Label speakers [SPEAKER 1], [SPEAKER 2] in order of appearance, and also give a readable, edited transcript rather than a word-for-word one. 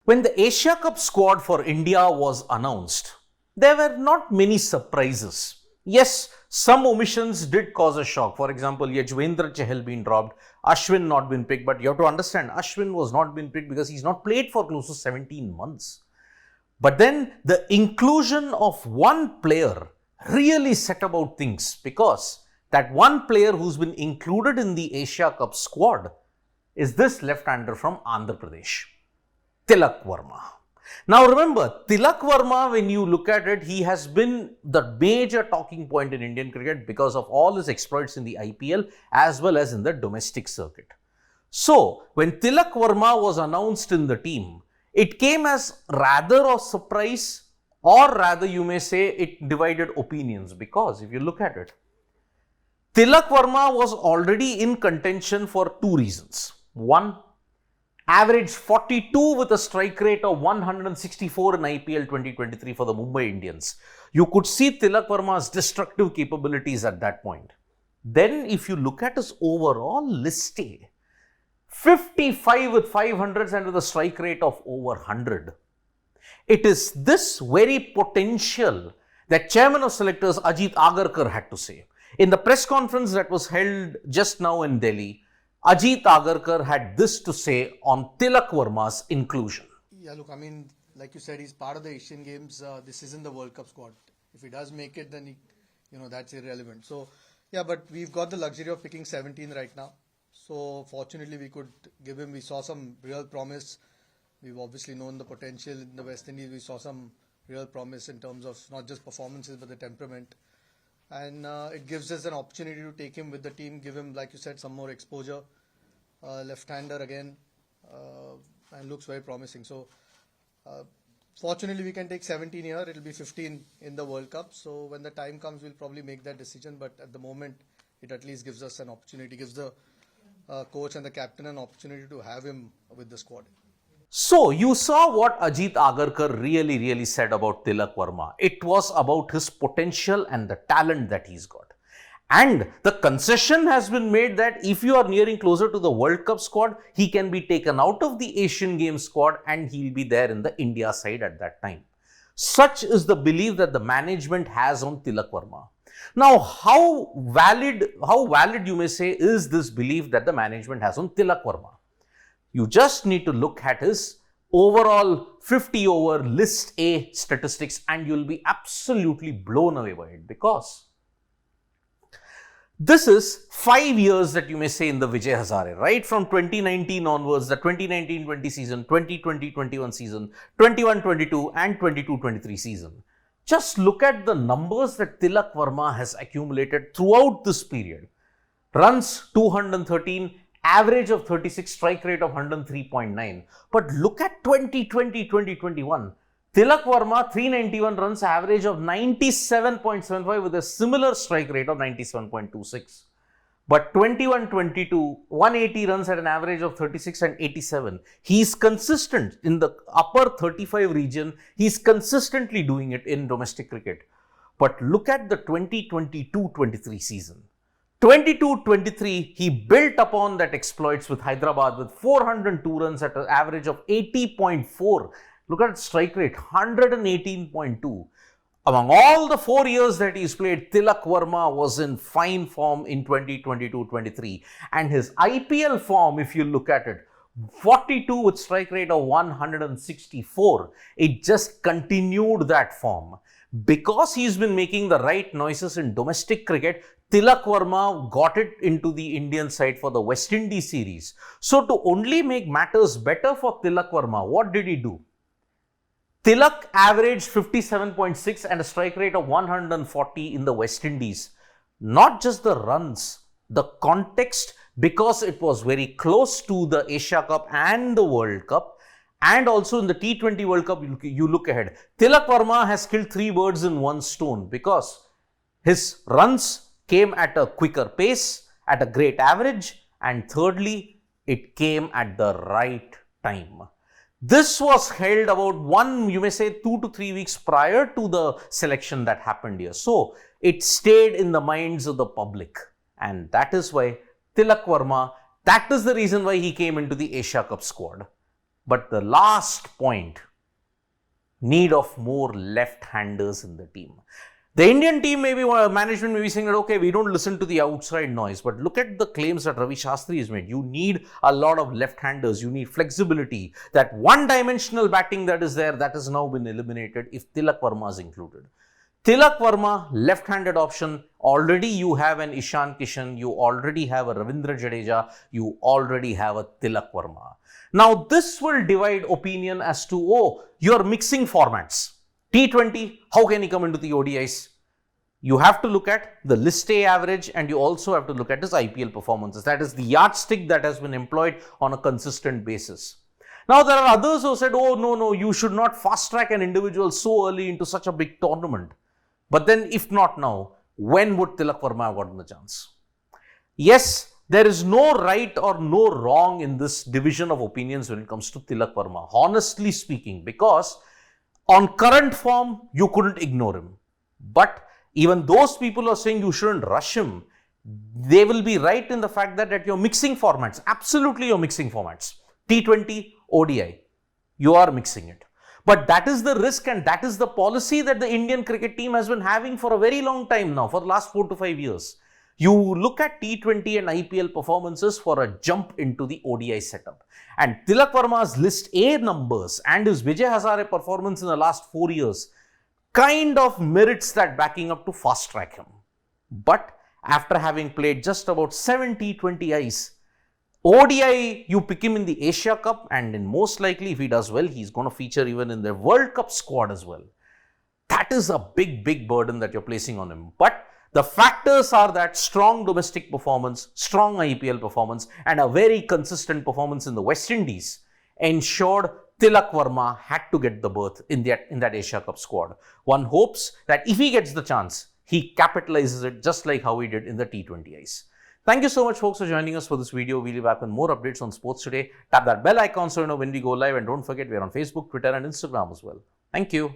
[SPEAKER 1] When the Asia Cup squad for India was announced, there were not many surprises. Yes, some omissions did cause a shock. For example, Yajwendra Chahal being dropped, Ashwin not been picked. But you have to understand, Ashwin was not been picked because he's not played for close to 17 months. But then the inclusion of one player really set about things, because that one player who's been included in the Asia Cup squad is this left-hander from Andhra Pradesh, Tilak Varma. Now remember, Tilak Varma, when you look at it, he has been the major talking point in Indian cricket because of all his exploits in the IPL as well as in the domestic circuit. So, when Tilak Varma was announced in the team, it came as rather a surprise, or rather you may say it divided opinions, because if you look at it, Tilak Varma was already in contention for two reasons. One, averaged 42 with a strike rate of 164 in IPL 2023 for the Mumbai Indians. You could see Tilak Varma's destructive capabilities at that point. Then if you look at his overall list A, 55 with 500s and with a strike rate of over 100. It is this very potential that Chairman of Selectors Ajit Agarkar had to say. In the press conference that was held just now in Delhi, Ajit Agarkar had this to say on Tilak Varma's inclusion.
[SPEAKER 2] Yeah, look, I mean, like you said, he's part of the Asian Games. This isn't the World Cup squad. If he does make it, then that's irrelevant. So, yeah, but we've got the luxury of picking 17 right now. So, fortunately, we could give him, we saw some real promise. We've obviously known the potential in the West Indies. We saw some real promise in terms of not just performances, but the temperament. And it gives us an opportunity to take him with the team, give him, like you said, some more exposure. Left-hander again, and looks very promising. So, fortunately, we can take 17 here. It'll be 15 in the World Cup. So, when the time comes, we'll probably make that decision. But at the moment, it at least gives us an opportunity, gives the coach and the captain an opportunity to have him with the squad.
[SPEAKER 1] So, you saw what Ajit Agarkar really said about Tilak Varma. It was about his potential and the talent that he's got. And the concession has been made that if you are nearing closer to the World Cup squad, he can be taken out of the Asian Games squad and he'll be there in the India side at that time. Such is the belief that the management has on Tilak Varma. Now, how valid you may say is this belief that the management has on Tilak Varma? You just need to look at his overall 50 over list A statistics and you'll be absolutely blown away by it, because this is 5 years that you may say in the Vijay Hazare, right from 2019 onwards, the 2019-20 season, 2020-21 season, 21-22 and 22-23 season. Just look at the numbers that Tilak Varma has accumulated throughout this period. Runs 213, average of 36, strike rate of 103.9. But look at 2020-2021. Tilak Varma, 391 runs, average of 97.75 with a similar strike rate of 97.26. But 21-22, 180 runs at an average of 36 and 87. He's consistent in the upper 35 region. He's consistently doing it in domestic cricket. But look at the 2022-23 season. 22-23, he built upon that exploits with Hyderabad with 402 runs at an average of 80.4. Look at strike rate, 118.2. Among all the 4 years that he's played, Tilak Varma was in fine form in 2022-23. And his IPL form, if you look at it, 42 with strike rate of 164. It just continued that form. Because he's been making the right noises in domestic cricket, Tilak Varma got it into the Indian side for the West Indies series. So to only make matters better for Tilak Varma, what did he do? Tilak averaged 57.6 and a strike rate of 140 in the West Indies. Not just the runs, the context, because it was very close to the Asia Cup and the World Cup, and also in the T20 World Cup, you look ahead. Tilak Varma has killed 3 birds in one stone, because his runs came at a quicker pace, at a great average, and thirdly, it came at the right time. This was held about 2 to 3 weeks prior to the selection that happened here. So, it stayed in the minds of the public. And that is why Tilak Varma, that is the reason why he came into the Asia Cup squad. But the last point, need of more left-handers in the team. The Indian team management may be saying that, okay, we don't listen to the outside noise, but look at the claims that Ravi Shastri has made. You need a lot of left-handers. You need flexibility. That one-dimensional batting that is there, that has now been eliminated if Tilak Varma is included. Tilak Varma, left-handed option. Already you have an Ishan Kishan. You already have a Ravindra Jadeja. You already have a Tilak Varma. Now, this will divide opinion as to, oh, you're mixing formats. T20, how can he come into the ODIs? You have to look at the list A average and you also have to look at his IPL performances. That is the yardstick that has been employed on a consistent basis. Now, there are others who said, oh, no, you should not fast track an individual so early into such a big tournament. But then, if not now, when would Tilak Varma have gotten the chance? Yes, there is no right or no wrong in this division of opinions when it comes to Tilak Varma, honestly speaking, because on current form, you couldn't ignore him. But even those people who are saying you shouldn't rush him, they will be right in the fact that you're mixing formats. Absolutely, you're mixing formats. T20, ODI, you are mixing it. But that is the risk and that is the policy that the Indian cricket team has been having for a very long time now, for the last 4 to 5 years. You look at T20 and IPL performances for a jump into the ODI setup. And Tilak Varma's list A numbers and his Vijay Hazare performance in the last 4 years kind of merits that backing up to fast track him. But after having played just about 7 T20Is, ODI, you pick him in the Asia Cup and in most likely, if he does well, he's going to feature even in the World Cup squad as well. That is a big burden that you're placing on him. But the factors are that strong domestic performance, strong IPL performance, and a very consistent performance in the West Indies ensured Tilak Varma had to get the berth in that Asia Cup squad. One hopes that if he gets the chance, he capitalizes it just like how he did in the T20Is. Thank you so much, folks, for joining us for this video. We'll be back with more updates on sports today. Tap that bell icon so you know when we go live, and don't forget we're on Facebook, Twitter, and Instagram as well. Thank you.